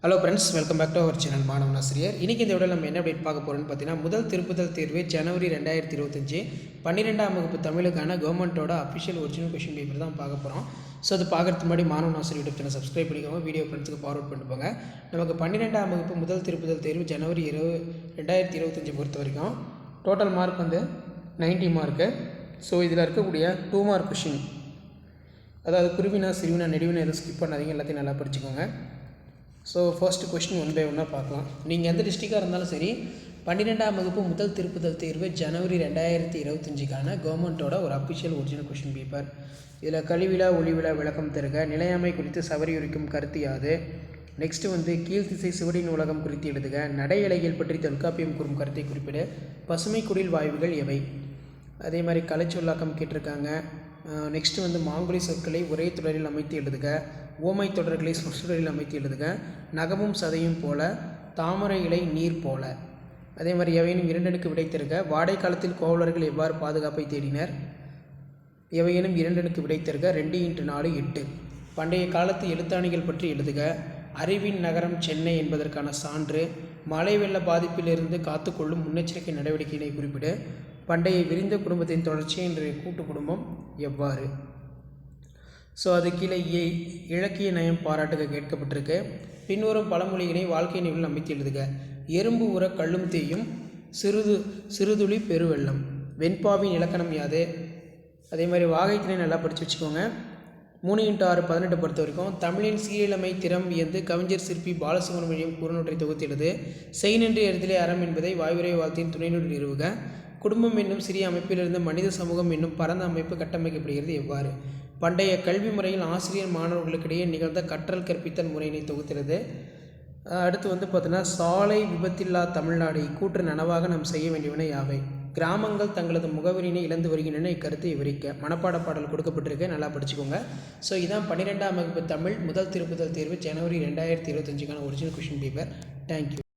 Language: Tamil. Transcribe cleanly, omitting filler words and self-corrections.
Hello friends, welcome back to our channel மாணவன் ஆசிரியர். இன்றைக்கி இந்த விட நம்ம என்ன அப்டேட் பார்க்க போகிறோம்னு பார்த்தீங்கன்னா, முதல் திருப்புதல் தேர்வு ஜனவரி 2025 12ஆம் வகுப்பு தமிழுக்கான கவர்மெண்ட்டோட அஃபிஷியல் ஒரிஜினல் கொஷின் பேப்பர் தான் பார்க்க போகிறோம். ஸோ அது பார்க்குறதுக்கு முன்னாடி மாணவன் ஆசிரியர் யூடியூப் சேனல் சப்ஸ்கிரைப் பண்ணிக்கோங்க, வீடியோ ஃப்ரெண்ட்ஸுக்கு ஃபார்வர்ட் பண்ணிட்டு போங்க. நமக்கு 12ஆம் வகுப்பு முதல் திருப்புதல் தேர்வு ஜனவரி 2025 பொறுத்த வரைக்கும் டோட்டல் மார்க் வந்து 90 மார்க்கு. ஸோ இதில் இருக்கக்கூடிய 2 மார்க் கொஷின், அதாவது குருவினா சிறுவினா நெடுவினா எதுவும் ஸ்கிப் பண்ணாதீங்க, எல்லாத்தையும் நல்லா படிச்சுக்கோங்க. So first question one by ஒன்னாக பார்க்கலாம். நீங்கள் எந்த டிஸ்ட்ரிக்டாக இருந்தாலும் சரி, 12ஆம் வகுப்பு முதல் திருப்புதல் தேர்வு ஜனவரி 2025க்கான கவர்மெண்ட்டோட ஒரு அஃபிஷியல் ஒரிஜினல் கொஷின் பேப்பர். இதில் கழிவிழா ஒளிவிழா விளக்கம் தருக, நிலையாமை குறித்து சவரியுரிக்கும் கருத்து யாது, நெக்ஸ்ட்டு வந்து கீழ்த்திசை சிவடி நூலகம் குறித்து எழுதுக, நடை இலைகள் பற்றி தொல்காப்பியம் கூறும் கருத்தை குறிப்பிட, பசுமை குடில் வாயுகள் எவை. அதே மாதிரி கலைச்சொல்லாக்கம் கேட்டிருக்காங்க. நெக்ஸ்ட்டு வந்து மாங்குழி சொற்களை ஒரே தொடரில் அமைத்து எழுதுக, ஓமை தொடர்களை சொற்றொடரில் அமைத்து எழுதுக, நகமும் சதையும் போல, தாமரை இலை நீர் போல. அதே மாதிரி எவையேனும் இரண்டனுக்கு விடை தருக, வாடை காலத்தில் கோவலர்கள் எவ்வாறு பாதுகாப்பை தேடினர், எவையேனும் இரண்டனுக்கு விடை தருக, 2x4 8. பண்டைய காலத்து எழுத்தாணிகள் பற்றி எழுதுக, அறிவின் நகரம் சென்னை என்பதற்கான சான்று, மழை வெள்ள பாதிப்பிலிருந்து காத்துக்கொள்ளும் முன்னெச்சரிக்கை நடவடிக்கையினை குறிப்பிடு, பண்டைய விரிந்த குடும்பத்தின் தொடர்ச்சி இன்றைய கூட்டு குடும்பம் எவ்வாறு. ஸோ அது கீழே இலக்கிய நயம் பாராட்டுக கேட்கப்பட்டிருக்கு. பின்வரும் பழமொழிகளை வாழ்க்கை நிலையில் அமைத்து எழுதுக, எறும்பு உர கல்லும் தேயும், சிறுதுளி பெருவெள்ளம், வெண்பாவின் இலக்கணம் யாது. அதே மாதிரி வாகைத்தினை நல்லா படித்து வச்சுக்கோங்க. 3x6 18 பொறுத்த வரைக்கும் தமிழின் சீரிழமை திறம் வியந்து கவிஞர் சிற்பி பாலசுப்ரமணியம் கூறுநூற்றை தொகுத்து எழுது, செய் நின்று எருதிலே அறம் என்பதை வாய்வுரை வாழ்த்தின் துணைநூல் நிறுவுக, குடும்பம் என்னும் சிறிய அமைப்பிலிருந்து மனித சமூகம் என்னும் பரந்த அமைப்பு கட்டமைக்கப்படுகிறது எவ்வாறு. பண்டைய கல்வி முறையில் ஆசிரியர் மாணவர்களுக்கிடையே நிகழ்ந்த கற்றல் கற்பித்தல் முறையினை தொகுக்கிறது. அடுத்து வந்து பார்த்தீங்கன்னா, சாலை விபத்தில்லா தமிழ்நாடு இக்கூற்று நனவாக நாம் செய்ய வேண்டியவன யாவை. கிராமங்கள் தங்களது முகவரியினை இழந்து வருகின்றன, இக்கருத்தை விவரிக்க. மனப்பாட பாடல் கொடுக்கப்பட்டிருக்கு, நல்லா படிச்சுக்கோங்க. ஸோ இதான் 12ஆம் வகுப்பு தமிழ் முதல் திருப்புதல் தேர்வு ஜனவரி 2025க்கான ஒரிஜினல் கொஷின் பேப்பர். தேங்க்யூ.